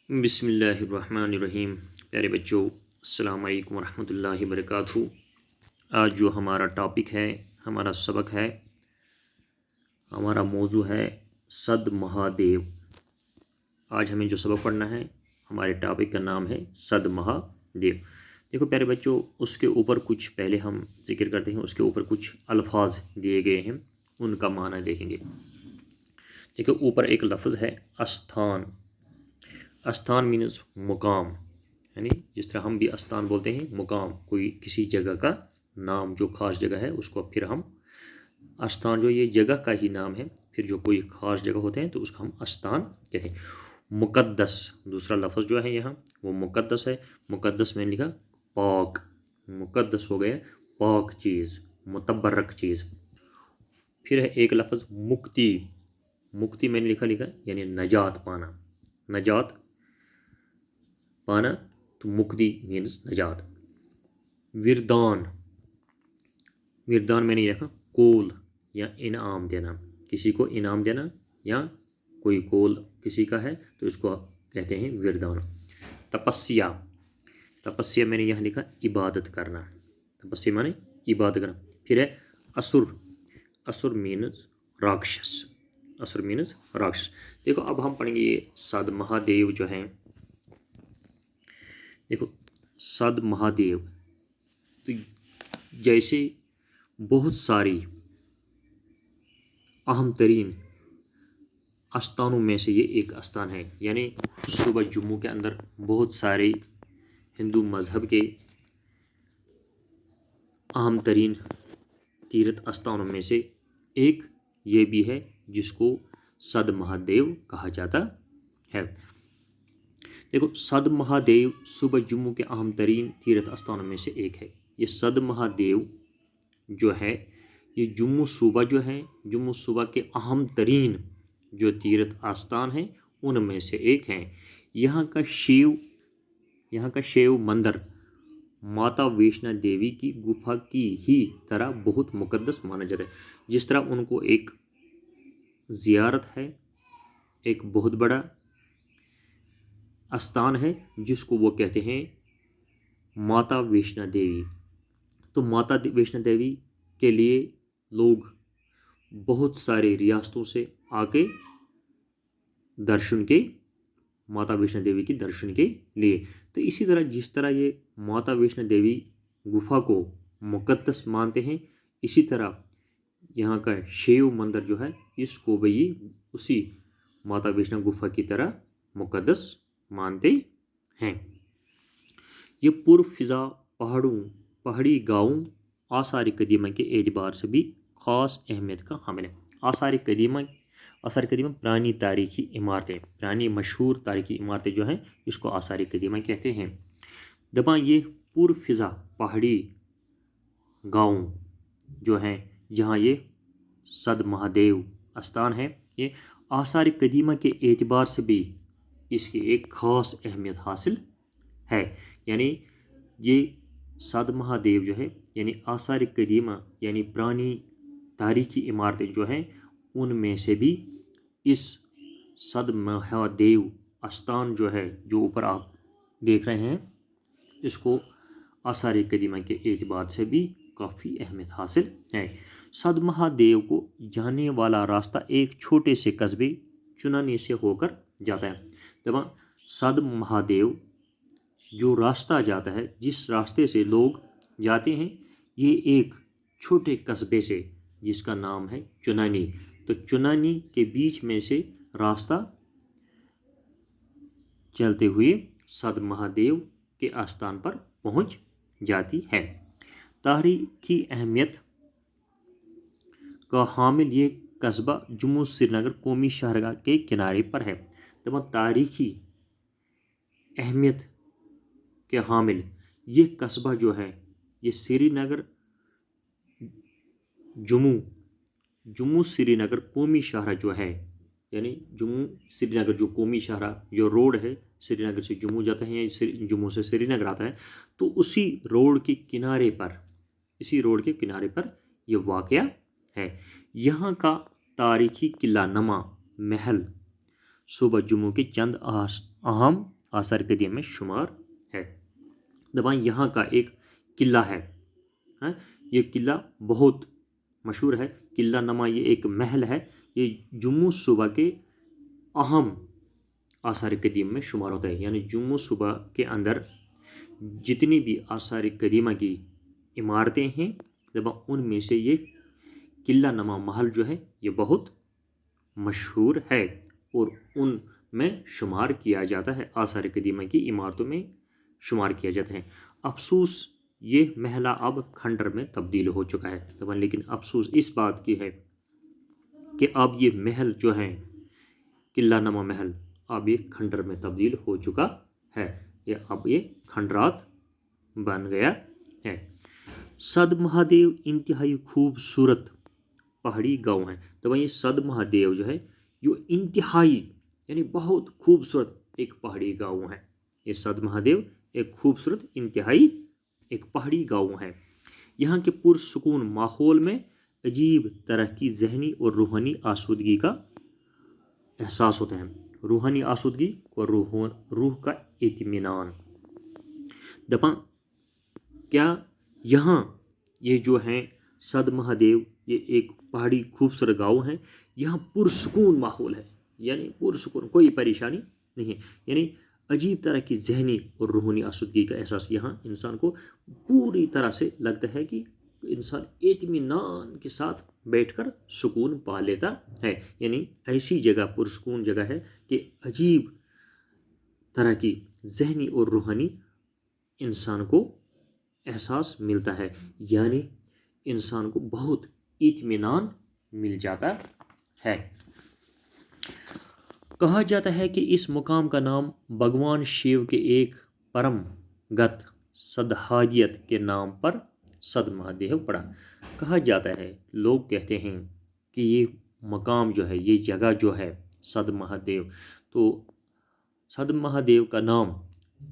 بسم اللہ الرحمن الرحیم۔ پیارے بچوں، السلام علیکم ورحمۃ اللہ وبرکاتہ۔ آج جو ہمارا ٹاپک ہے، ہمارا سبق ہے، ہمارا موضوع ہے صد مہادیو۔ آج ہمیں جو سبق پڑھنا ہے، ہمارے ٹاپک کا نام ہے صد مہادیو۔ دیکھو پیارے بچوں، اس کے اوپر کچھ پہلے ہم ذکر کرتے ہیں، اس کے اوپر کچھ الفاظ دیے گئے ہیں، ان کا معنی دیکھیں گے۔ دیکھو اوپر ایک لفظ ہے استھان۔ استھان مینز مقام، یعنی جس طرح ہم بھی استھان بولتے ہیں مقام، کوئی کسی جگہ کا نام جو خاص جگہ ہے اس کو پھر ہم استھان، جو یہ جگہ کا ہی نام ہے، پھر جو کوئی خاص جگہ ہوتے ہیں تو اس کو ہم استھان کہتے ہیں۔ مقدس دوسرا لفظ جو ہے یہاں وہ مقدس ہے۔ مقدس میں نے لکھا پاک، مقدس ہو گیا پاک چیز، متبرک چیز۔ پھر ہے ایک لفظ مکتی۔ مکتی میں نے لکھا یعنی نجات پانا، نجات پانا، تو مکتی مینز نجات۔ وردان، وردان میں نے لکھا کول یا انعام دینا، کسی کو انعام دینا یا کوئی کول کسی کا ہے تو اس کو کہتے ہیں وردان۔ تپسیا، تپسیا میں نے یہاں لکھا عبادت کرنا، تپسیا مانے عبادت کرنا۔ پھر ہے اسر، اسر مینز راکشس، اسر مینز راکشس۔ دیکھو اب ہم پڑھیں گے یہ صد مہادیو جو ہیں۔ دیکھو صد مہادیو، تو جیسے بہت ساری اہم ترین استانوں میں سے یہ ایک استان ہے، یعنی صوبہ جموں کے اندر بہت سارے ہندو مذہب کے اہم ترین تیرتھ استانوں میں سے ایک یہ بھی ہے جس کو صد مہادیو کہا جاتا ہے۔ دیکھو صد مہادیو صوبہ جموں کے اہم ترین تیرتھ استانوں میں سے ایک ہے۔ یہ صد مہادیو جو ہے یہ جموں صوبہ جو ہے، جموں صوبہ کے اہم ترین جو تیرتھ آستان ہیں ان میں سے ایک ہیں۔ یہاں کا شیو مندر ماتا ویشنو دیوی کی گفا کی ہی طرح بہت مقدس مانا جاتا ہے۔ جس طرح ان کو ایک زیارت ہے، ایک بہت بڑا استان ہے جس کو وہ کہتے ہیں ماتا ویشنو دیوی، تو ماتا ویشنو دیوی کے لیے لوگ بہت سارے ریاستوں سے آ کے درشن کے، ماتا ویشنو دیوی کی درشن کے لیے، تو اسی طرح جس طرح یہ ماتا ویشنو دیوی گفا کو مقدس مانتے ہیں، اسی طرح یہاں کا شیو مندر جو ہے اس کو بھی اسی ماتا ویشنو گفا کی طرح مقدس مانتے ہیں۔ یہ پرفضا پہاڑی گاؤں آثار قدیمہ کے اعتبار سے بھی خاص اہمیت کا حامل ہے۔ آثار قدیمہ پرانی تاریخی عمارتیں، پرانی مشہور تاریخی عمارتیں جو ہیں اس کو آثار قدیمہ کہتے ہیں۔ دباں یہ پرفضا پہاڑی گاؤں جو ہیں جہاں یہ صد مہادیو استان ہے، یہ آثار قدیمہ کے اعتبار سے بھی اس کی ایک خاص اہمیت حاصل ہے۔ یعنی یہ صد مہادیو جو ہے یعنی آثار قدیمہ یعنی پرانی تاریخی عمارتیں جو ہیں ان میں سے بھی اس صد مہادیو استان جو ہے، جو اوپر آپ دیکھ رہے ہیں، اس کو آثار قدیمہ کے اعتبار سے بھی کافی اہمیت حاصل ہے۔ صد مہادیو کو جانے والا راستہ ایک چھوٹے سے قصبے چنانی سے ہو کر جاتا ہے۔ دباں صد مہادیو جو راستہ جاتا ہے، جس راستے سے لوگ جاتے ہیں، یہ ایک چھوٹے قصبے سے جس کا نام ہے چنانی، تو چنانی کے بیچ میں سے راستہ چلتے ہوئے صد مہادیو کے آستان پر پہنچ جاتی ہے۔ تاریخی اہمیت کا حامل یہ قصبہ جموں سری نگر قومی شاہراہ کے کنارے پر ہے۔ تمام تاریخی اہمیت کے حامل یہ قصبہ جو ہے، یہ سری نگر جموں سری نگر قومی شاہراہ جو ہے، یعنی جموں سری نگر جو قومی شاہراہ جو روڈ ہے، سری نگر سے جموں جاتا ہے یا جموں سے سری نگر آتا ہے، تو اسی روڈ کے کنارے پر یہ واقع ہے۔ یہاں کا تاریخی قلعہ نما محل صوبہ جموں کے چند اہم आसार कदीम में शुमार है। दबाएं यहाँ का एक किला है, ये किला बहुत मशहूर है। किला नमा ये एक महल है, ये जम्मू सूबा के अहम आसार कदीम में शुमार होता है। यानी जम्मू सूबा के अंदर जितनी भी आसार कदीमा की इमारतें हैं दबा उनमें से ये किला नमा महल जो है ये बहुत मशहूर है और उनमें शुमार किया जाता है, आसार कदीमा की इमारतों में शुमार किया जाता है। अफसोस ये महला अब खंडर में तब्दील हो चुका है, तो लेकिन अफसोस इस बात की है कि अब ये महल जो है किला नमा महल अब ये खंडर में तब्दील हो चुका है, ये अब ये खंडरात बन गया है। सद महादेव इंतहाई खूबसूरत पहाड़ी गांव है। तो भाई ये सद महादेव जो है ये इंतहाई यानी बहुत खूबसूरत एक पहाड़ी गांव है। ये सद महादेव एक खूबसूरत इंतहाई एक पहाड़ी गांव है। यहाँ के पुरसुकून माहौल में अजीब तरह की जहनी और रूहानी आसूदगी का एहसास होता है। रूहानी आसूदगी और रूह का इत्मीनान। दफा क्या यहाँ ये जो है सद महादेव ये एक पहाड़ी खूबसूरत गांव है, यहाँ पुरसुकून माहौल है, यानी पुरसुकून कोई परेशानी नहीं है। यानी अजीब तरह की जहनी और रूहानी आसूदगी का एहसास यहाँ इंसान को पूरी तरह से लगता है कि इंसान इत्मीनान के साथ बैठकर सुकून पा लेता है। यानी ऐसी जगह पुरसुकून जगह है कि अजीब तरह की जहनी और रूहानी इंसान को एहसास मिलता है, यानी इंसान को बहुत इत्मीनान मिल जाता है। कहा जाता है कि इस मुकाम का नाम भगवान शिव के एक परम गत सदहादियत के नाम पर सद महादेव पड़ा। कहा जाता है, लोग कहते हैं कि ये मकाम जो है ये जगह जो है सद महादेव, तो सद महादेव का नाम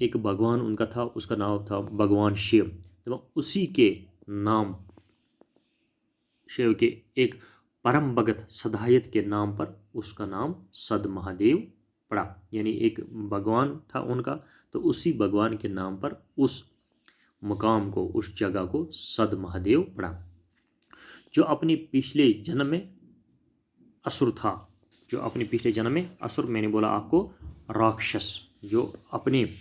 एक भगवान उनका था, उसका नाम था भगवान शिव, तो उसी के नाम शिव के एक परम भगत सदायत के नाम पर उसका नाम सद महादेव पड़ा। यानी एक भगवान था उनका, तो उसी भगवान के नाम पर उस मकाम को उस जगह को सद महादेव पड़ा। जो अपने पिछले जन्म में असुर था, जो अपने पिछले जन्म में असुर, मैंने बोला आपको राक्षस, जो अपने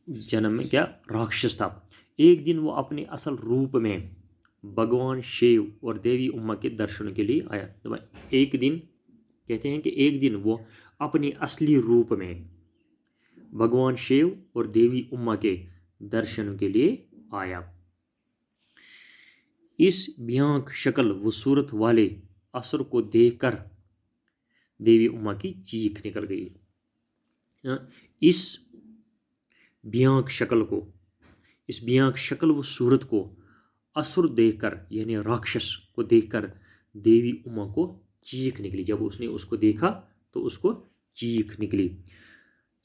जन्म में क्या राक्षस था, एक दिन वो अपने असल रूप में भगवान शिव और देवी उम्मा के दर्शन के लिए आया। तो एक दिन कहते हैं कि एक दिन वो अपने असली रूप में भगवान शिव और देवी उम्मा के दर्शन के लिए आया। इस भयानक शक्ल व सूरत वाले असुर को देखकर देवी उम्मा की चीख निकल गई। इस भयानक शक्ल व सूरत को असुर देखकर यानी राक्षस को देखकर देवी उमा को चीख निकली। जब उसने उसको देखा तो उसको चीख निकली।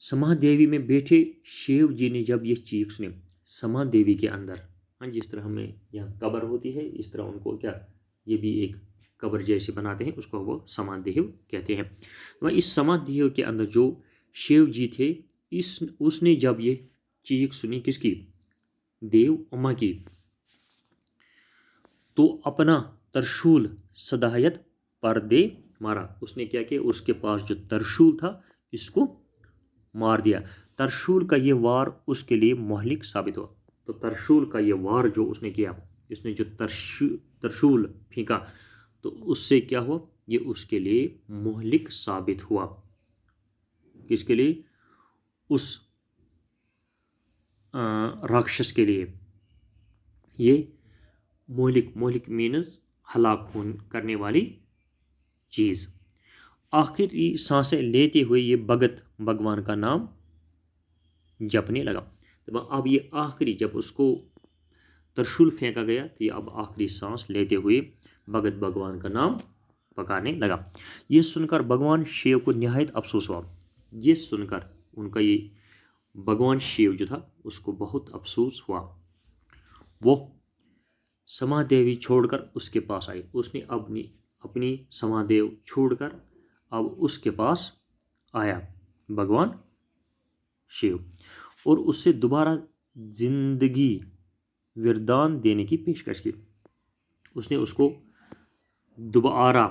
समादेवी में बैठे शिव जी ने जब ये चीख सुनी, समादेवी के अंदर, जिस तरह हमें यहाँ कब्र होती है इस तरह उनको क्या ये भी एक कब्र जैसे बनाते हैं, उसको वो समादेव कहते हैं। वह इस समादेव के अंदर जो शिव जी थे, उसने जब ये चीख सुनी किसकी, देव उमा की, तो अपना त्रिशूल सदायत पर दे मारा। उसने क्या किया, उसके पास जो त्रिशूल था इसको मार दिया। त्रिशूल का ये वार उसके लिए मोहलिक साबित हुआ। तो त्रिशूल का ये वार जो उसने किया, इसने जो त्रिशूल फेंका, तो उससे क्या हुआ, ये उसके लिए मोहलिक साबित हुआ। किसके लिए, उस राक्षस के लिए। ये मोहलिक मीनस हलाक करने वाली चीज़। आखिरी सांसें लेते हुए ये भगत भगवान का नाम जपने लगा। तो अब ये आखिरी, जब उसको त्रिशूल फेंका गया तो ये अब आखिरी सांस लेते हुए भगत भगवान का नाम पकाने लगा। ये सुनकर भगवान शिव को निहायत अफसोस हुआ। ये सुनकर उनका ये भगवान शिव जो था उसको बहुत अफसोस हुआ। वो समादेवी छोड़कर उसके पास आई। उसने अपनी समादेव छोड़कर अब उसके पास आया भगवान शिव, और उससे दोबारा जिंदगी वरदान देने की पेशकश की। उसने उसको दोबारा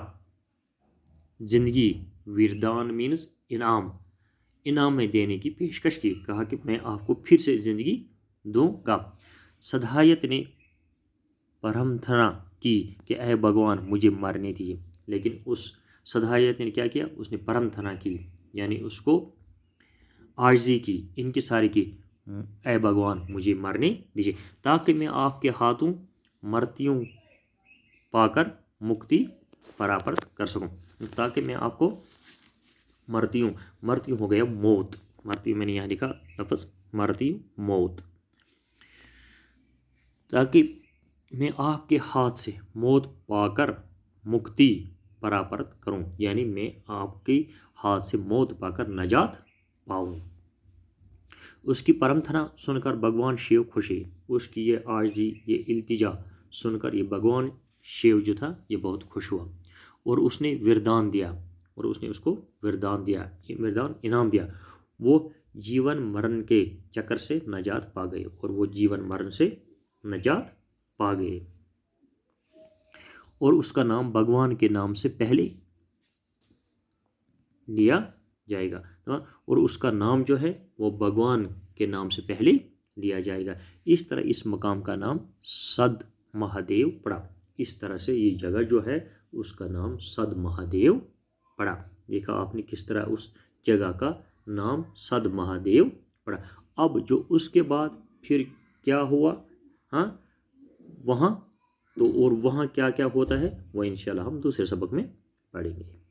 जिंदगी, वरदान मीन्स इनाम में देने की पेशकश की। कहा कि मैं आपको फिर से जिंदगी दूंगा। सदायत ने प्रार्थना की कि ऐ भगवान मुझे मरने दीजिए, लेकिन उस सदायत ने क्या किया, उसने प्रार्थना की, यानी उसको आर्जी की, इनकिसारी की, ऐ भगवान मुझे मरने दीजिए ताकि मैं आपके हाथों मृत्यु पाकर मुक्ति प्राप्त कर सकूं, ताकि मैं आपको मृत्यु हो गया मौत, मृत्यु मैंने यहाँ लिखा लफ्ज़ मृत्यु मौत, ताकि मैं आपके हाथ से मौत पाकर मुक्ति प्राप्त करूं, यानी मैं आपके हाथ से मौत पाकर नजात पाऊं। उसकी प्रार्थना सुनकर भगवान शिव खुश है। उसकी ये आर्जी, ये इल्तिजा सुनकर ये भगवान शिव जो था ये बहुत खुश हुआ, और उसने वरदान दिया, और उसने उसको वरदान इनाम दिया। वो जीवन मरण के चक्कर से नजात पा गए, और वो जीवन मरण से नजात पा गए, और उसका नाम भगवान के नाम से पहले लिया जाएगा, और उसका नाम जो है वो भगवान के नाम से पहले लिया जाएगा। इस तरह इस मकाम का नाम सद महादेव पड़ा। इस तरह से ये जगह जो है उसका नाम सद महादेव पड़ा। देखा आपने किस तरह उस जगह का नाम सद महादेव पड़ा। अब जो उसके बाद फिर क्या हुआ, हाँ, वहाँ तो और वहाँ क्या क्या होता है वो इंशाल्लाह हम दूसरे सबक में पढ़ेंगे।